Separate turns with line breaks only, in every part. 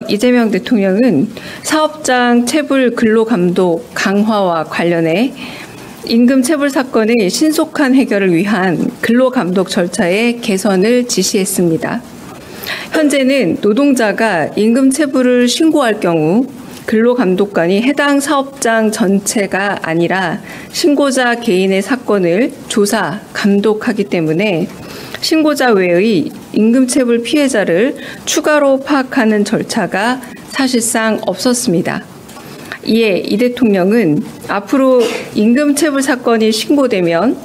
이재명 대통령은 사업장 체불 근로감독 강화와 관련해 임금 체불 사건의 신속한 해결을 위한 근로감독 절차의 개선을 지시했습니다. 현재는 노동자가 임금 체불을 신고할 경우 근로감독관이 해당 사업장 전체가 아니라 신고자 개인의 사건을 조사, 감독하기 때문에 신고자 외의 임금체불 피해자를 추가로 파악하는 절차가 사실상 없었습니다. 이에 이 대통령은 앞으로 임금체불 사건이 신고되면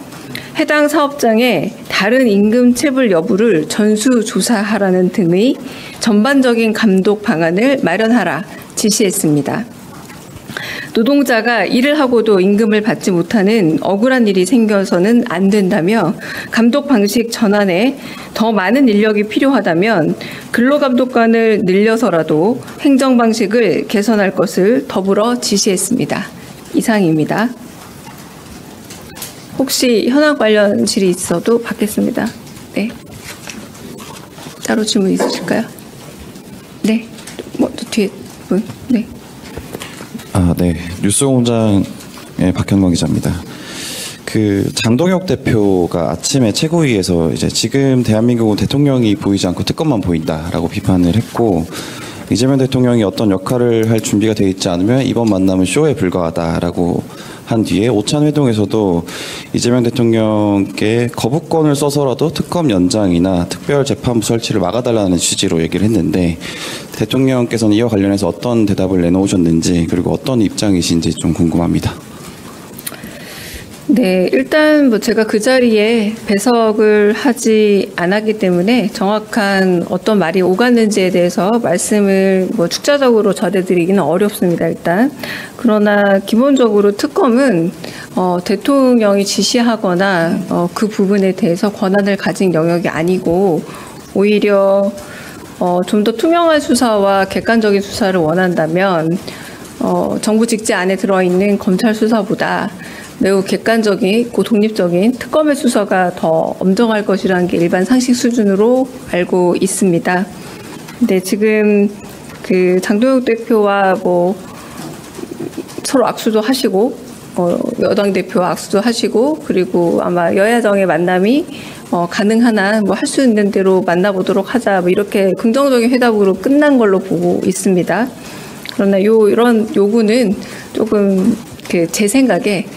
해당 사업장의 다른 임금체불 여부를 전수조사하라는 등의 전반적인 감독 방안을 마련하라 지시했습니다. 노동자가 일을 하고도 임금을 받지 못하는 억울한 일이 생겨서는 안 된다며 감독 방식 전환에 더 많은 인력이 필요하다면 근로감독관을 늘려서라도 행정 방식을 개선할 것을 더불어 지시했습니다. 이상입니다. 혹시 현황 관련 질의 있어도 받겠습니다. 네. 따로 질문 있으실까요? 네. 저 뒤에 분. 네.
네. 뉴스공장의 박현범 기자입니다. 장동혁 대표가 아침에 최고위에서 이제 지금 대한민국은 대통령이 보이지 않고 특검만 보인다라고 비판을 했고, 이재명 대통령이 어떤 역할을 할 준비가 되어 있지 않으면 이번 만남은 쇼에 불과하다라고 한 뒤에 오찬 회동에서도 이재명 대통령께 거부권을 써서라도 특검 연장이나 특별재판부 설치를 막아달라는 취지로 얘기를 했는데, 대통령께서는 이와 관련해서 어떤 대답을 내놓으셨는지, 그리고 어떤 입장이신지 좀 궁금합니다.
네, 일단 제가 그 자리에 배석을 하지 않았기 때문에 정확한 어떤 말이 오갔는지에 대해서 말씀을 축자적으로 전해드리기는 어렵습니다, 일단. 그러나 기본적으로 특검은 대통령이 지시하거나 그 부분에 대해서 권한을 가진 영역이 아니고, 오히려 좀 더 투명한 수사와 객관적인 수사를 원한다면 정부 직제 안에 들어있는 검찰 수사보다 매우 객관적이고 독립적인 특검의 수사가 더 엄정할 것이라는 게 일반 상식 수준으로 알고 있습니다. 근데 지금 장동혁 대표와 서로 악수도 하시고, 여당 대표와 악수도 하시고, 그리고 아마 여야정의 만남이 가능하나 할 수 있는 대로 만나보도록 하자, 이렇게 긍정적인 회담으로 끝난 걸로 보고 있습니다. 그러나 이런 요구는 조금 제 생각에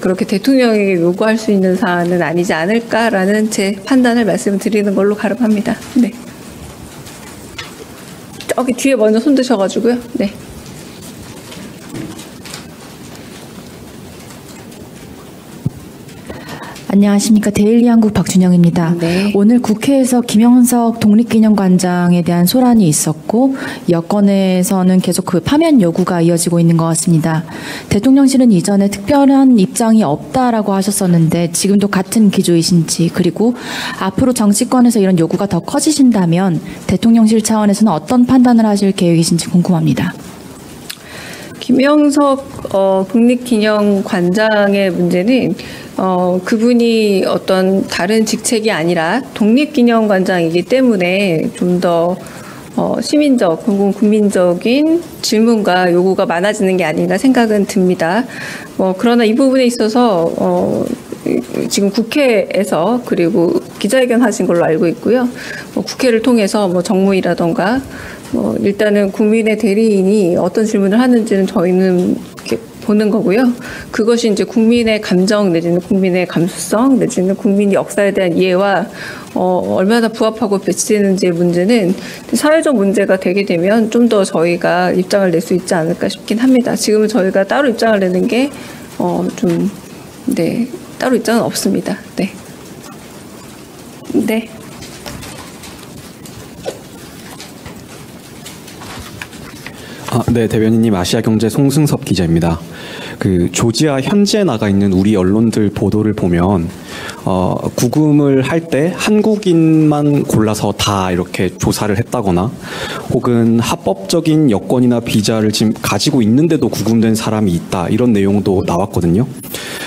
그렇게 대통령에게 요구할 수 있는 사안은 아니지 않을까라는 제 판단을 말씀드리는 걸로 가름합니다. 네. 저기 뒤에 먼저 손 드셔가지고요. 네.
안녕하십니까. 데일리한국 박준영입니다.
네.
오늘 국회에서 김영석 독립기념관장에 대한 소란이 있었고, 여권에서는 계속 파면 요구가 이어지고 있는 것 같습니다. 대통령실은 이전에 특별한 입장이 없다라고 하셨었는데 지금도 같은 기조이신지, 그리고 앞으로 정치권에서 이런 요구가 더 커지신다면 대통령실 차원에서는 어떤 판단을 하실 계획이신지 궁금합니다.
김영석 독립기념관장의 문제는 그분이 어떤 다른 직책이 아니라 독립기념관장이기 때문에 좀 더 시민적, 국민적인 질문과 요구가 많아지는 게 아닌가 생각은 듭니다. 그러나 이 부분에 있어서 지금 국회에서, 그리고 기자회견 하신 걸로 알고 있고요. 국회를 통해서 정무위라던가 일단은 국민의 대리인이 어떤 질문을 하는지는 저희는 이렇게 보는 거고요. 그것이 이제 국민의 감정 내지는 국민의 감수성 내지는 국민의 역사에 대한 이해와 얼마나 부합하고 배치되는지의 문제는 사회적 문제가 되게 되면 좀 더 저희가 입장을 낼 수 있지 않을까 싶긴 합니다. 지금은 저희가 따로 입장을 내는 게 따로 입장은 없습니다. 네. 네.
네, 대변인님, 아시아경제 송승섭 기자입니다. 조지아 현지에 나가 있는 우리 언론들 보도를 보면 구금을 할 때 한국인만 골라서 다 이렇게 조사를 했다거나 혹은 합법적인 여권이나 비자를 지금 가지고 있는데도 구금된 사람이 있다 이런 내용도 나왔거든요.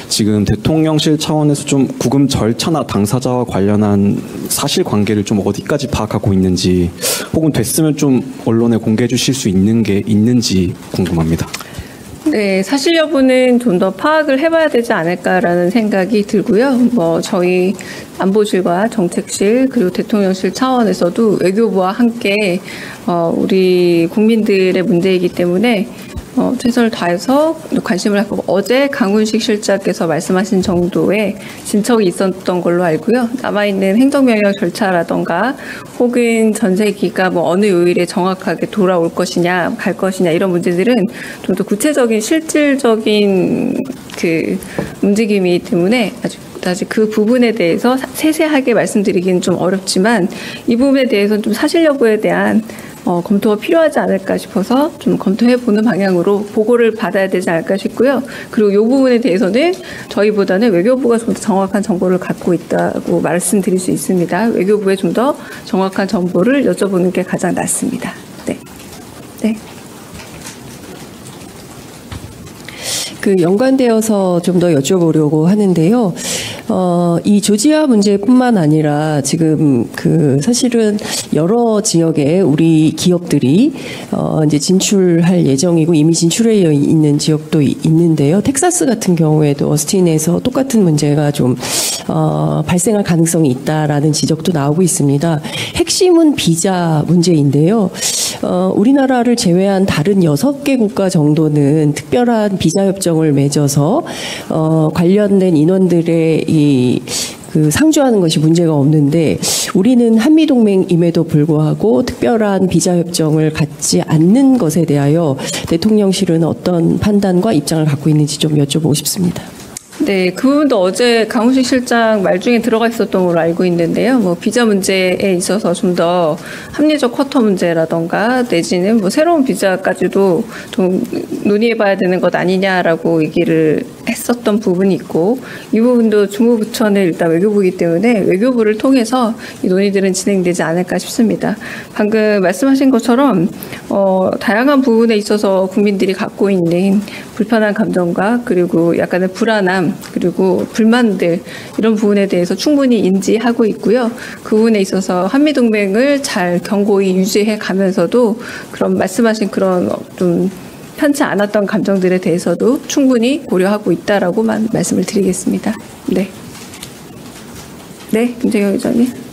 지금 대통령실 차원에서 좀 구금 절차나 당사자와 관련한 사실관계를 좀 어디까지 파악하고 있는지 혹은 됐으면 좀 언론에 공개해 주실 수 있는 게 있는지 궁금합니다.
네, 사실 여부는 좀 더 파악을 해봐야 되지 않을까라는 생각이 들고요. 뭐 저희 안보실과 정책실 그리고 대통령실 차원에서도 외교부와 함께 우리 국민들의 문제이기 때문에 최선을 다해서 관심을 갖고 어제 강훈식 실장께서 말씀하신 정도의 진척이 있었던 걸로 알고요. 남아있는 행정명령 절차라던가 혹은 전세기가 뭐 어느 요일에 정확하게 돌아올 것이냐 갈 것이냐 이런 문제들은 좀 더 구체적인 실질적인 그 움직임이기 때문에 아직 그 부분에 대해서 세세하게 말씀드리기는 좀 어렵지만 이 부분에 대해서는 좀 사실 여부에 대한 검토가 필요하지 않을까 싶어서 좀 검토해보는 방향으로 보고를 받아야 되지 않을까 싶고요. 그리고 이 부분에 대해서는 저희보다는 외교부가 좀 더 정확한 정보를 갖고 있다고 말씀드릴 수 있습니다. 외교부에 좀 더 정확한 정보를 여쭤보는 게 가장 낫습니다. 네. 네.
그 연관되어서 좀 더 여쭤보려고 하는데요. 이 조지아 문제뿐만 아니라 지금 사실은 여러 지역에 우리 기업들이 이제 진출할 예정이고 이미 진출해 있는 지역도 있는데요. 텍사스 같은 경우에도 어스틴에서 똑같은 문제가 좀 발생할 가능성이 있다라는 지적도 나오고 있습니다. 핵심은 비자 문제인데요. 우리나라를 제외한 다른 6개 국가 정도는 특별한 비자 협정을 맺어서 관련된 인원들의 상주하는 것이 문제가 없는데 우리는 한미동맹임에도 불구하고 특별한 비자 협정을 갖지 않는 것에 대하여 대통령실은 어떤 판단과 입장을 갖고 있는지 좀 여쭤보고 싶습니다.
네, 그 부분도 어제 강훈식 실장 말 중에 들어가 있었던 걸로 알고 있는데요. 뭐 비자 문제에 있어서 좀 더 합리적 쿼터 문제라던가 내지는 뭐 새로운 비자까지도 좀 논의해봐야 되는 것 아니냐라고 얘기를 했었던 부분이 있고 이 부분도 주무부처는 일단 외교부이기 때문에 외교부를 통해서 이 논의들은 진행되지 않을까 싶습니다. 방금 말씀하신 것처럼 다양한 부분에 있어서 국민들이 갖고 있는 불편한 감정과 그리고 약간의 불안함 그리고 불만들 이런 부분에 대해서 충분히 인지하고 있고요. 그 부분에 있어서 한미동맹을 잘 견고히 유지해 가면서도 그런 말씀하신 그런 좀 편치 않았던 감정들에 대해서도 충분히 고려하고 있다라고만 말씀을 드리겠습니다. 네. 네, 김재경 의장님.